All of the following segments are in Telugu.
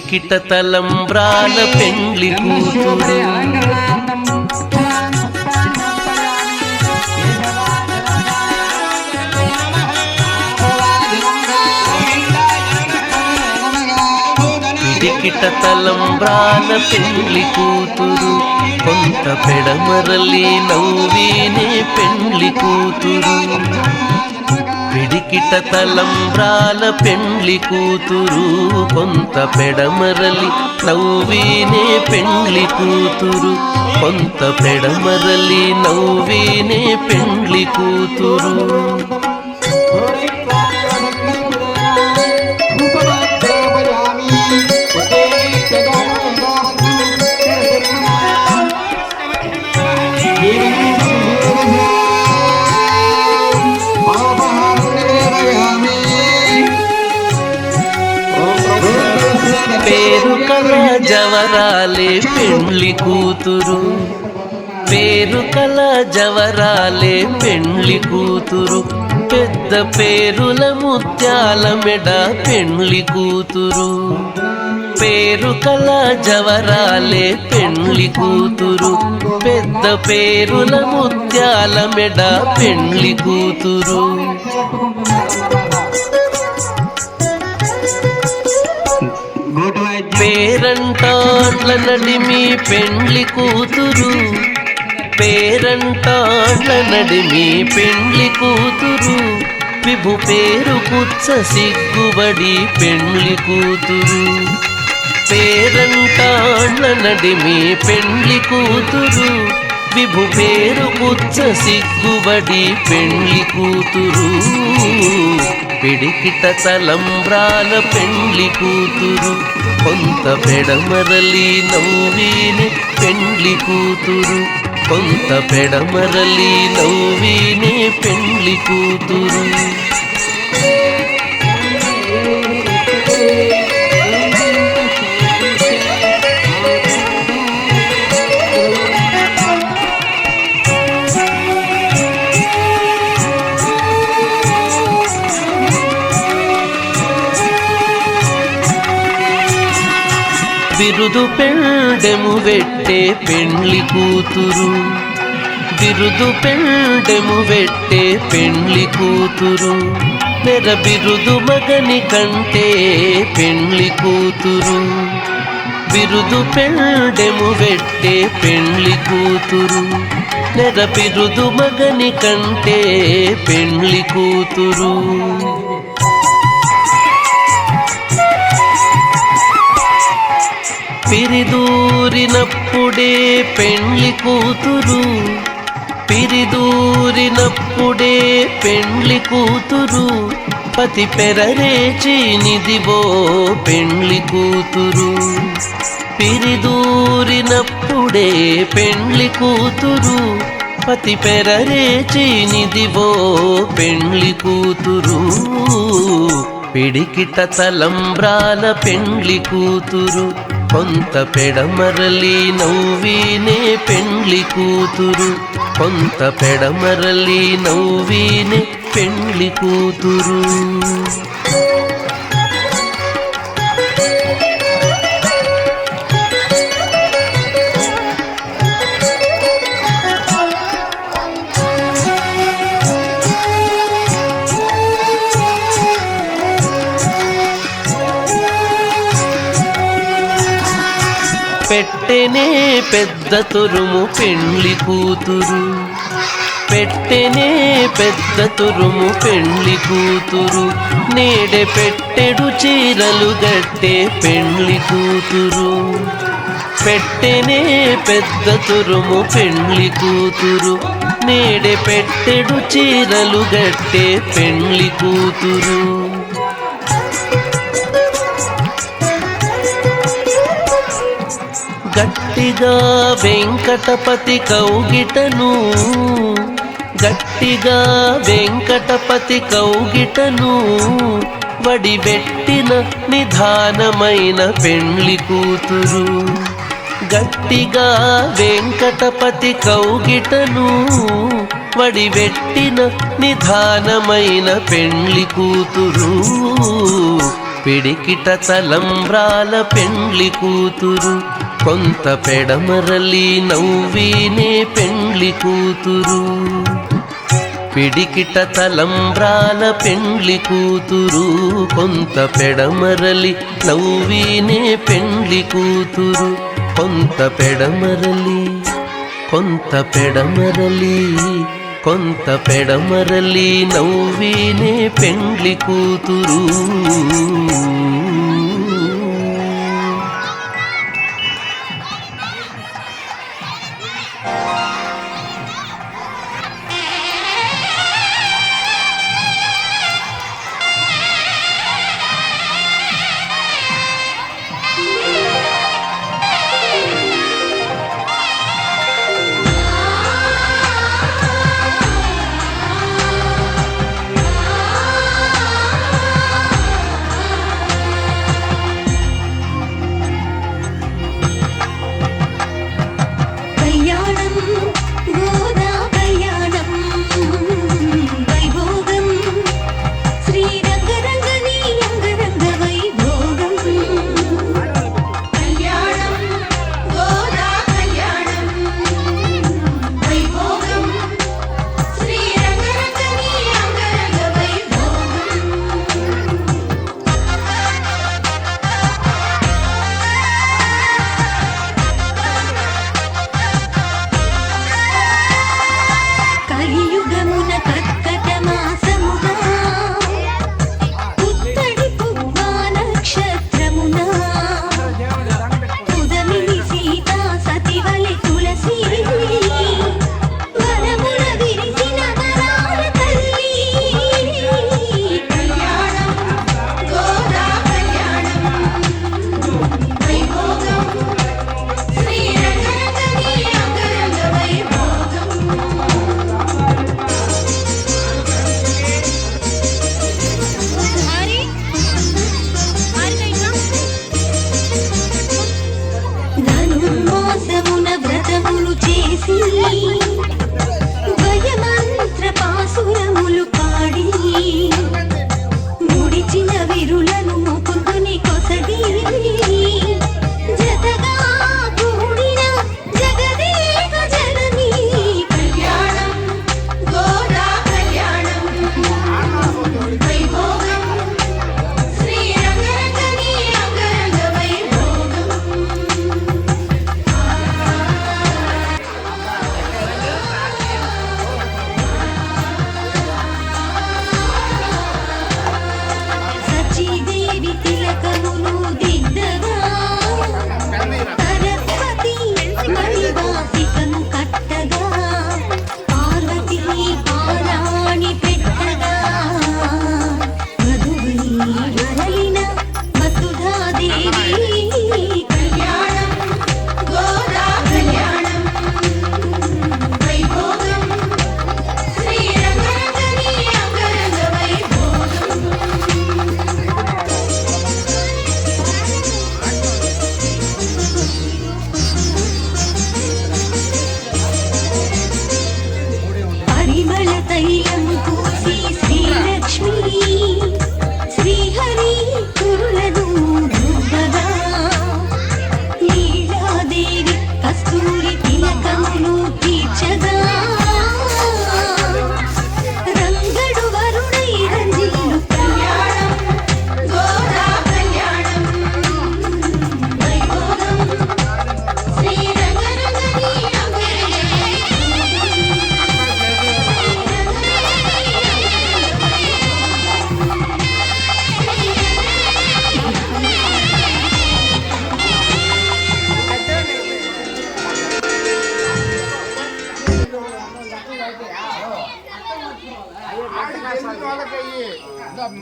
పిడికిట తలంబ్రాల పెండ్లి కూతురు పిడికిట తలంబ్రాల పెండ్లి కూతురు కొంత పెడమరలి నవ్వినే పెండ్లి కూతురు పిడికిట తలంబ్రాల పెండ్లి కూతురు కొంత పెడమరలి నవ్వినే పెండ్లి కూతురు కొంత పెడమరలి నవ్వినే పెండ్లి కూతురు పేరు కల జవరాలే పెండ్లి కూతురు పేరు కల జవరాలే పెండ్లి కూతురు పెద్ద పేరుల ముత్యాల మెడ పెండ్లి కూతురు పేరు కల జవరాలే పెండ్లి కూతురు పెద్ద పేరుల ముత్యాల మెడ పెండ్లి కూతురు పేరంటాండ్ల నడిమి పెండ్లి కూతురు పేరంటాండ్ల నడిమి పెండ్లి కూతురు విభు పేరు కుచ్చ సిగ్గుబడి పెండ్లి కూతురు పేరంటాండ్ల నడిమి పెండ్లి కూతురు విభు పేరు కుచ్చ సిగ్గుబడి పెండ్లి కూతురు పిడికిట తలంబ్రాల పెండ్లి కూతురు కొంత పెడమరలి నవ్వినే పెండ్లి కూతురు కొంత పెడమరలి నవ్వినే పెండ్లి కూతురు బిరుదు పెండెము వెట్టే పెండ్లి కూతురు బిరుదు పెండెము వెట్టే పెండ్లి కూతురు నెర బిరుదు మగని కంటే పెండ్లి కూతురు బిరుదు పెండెము వెట్టే పెండ్లి కూతురు నెర బిరుదు మగని కంటే పెండ్లి కూతురు పిరిదూరినప్పుడే పెండ్లి కూతురు పిరిదూరినప్పుడే పెండ్లి కూతురు పతి పెరరేచి నిదివో పెండ్లి కూతురు పిరిదూరినప్పుడే పెండ్లి కూతురు పతి పెరరేచి నిదివో పెండ్లి కూతురు పిడికిట తలంబ్రాల పెండ్లి కూతురు కొంత పెడమరలి నవ్వినే పెండ్లి కూతురు కొంత పెడమరలి నవ్వినే పెండ్లి కూతురు పెట్టెనే పెద్ద తురుము పెండ్లి కూతురు పెట్టెనే పెద్ద తురుము పెండ్లి కూతురు నేడే పెట్టెడు చీరలు గట్టే పెండ్లి కూతురు పెట్టెనే పెద్ద తురుము పెండ్లి కూతురు నేడే పెట్టెడు చీరలు గట్టే పెండ్లి కూతురు గట్టిగా వెంకటపతి కౌగిటను గట్టిగా వెంకటపతి కౌగిటను వడిబెట్టిన నిధానమైన పెండ్లి కూతురు గట్టిగా వెంకటపతి కౌగిటను వడిబెట్టిన నిధానమైన పెండ్లి కూతురు పిడికిట తలంబ్రాల పెండ్లి కూతురు, కొంత పెడమరలి నవ్వీనే పెండ్లి కూతురు. పిడికిట తలంబ్రాల పెండ్లి కూతురు, కొంత పెడమరలి నవ్వీనే పెండ్లి కూతురు. కొంత పెడమరలి కొంత పెడమరలి కొంత పెడమరలి నవ్వీనే పెండ్లి కూతురు.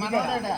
మనోడే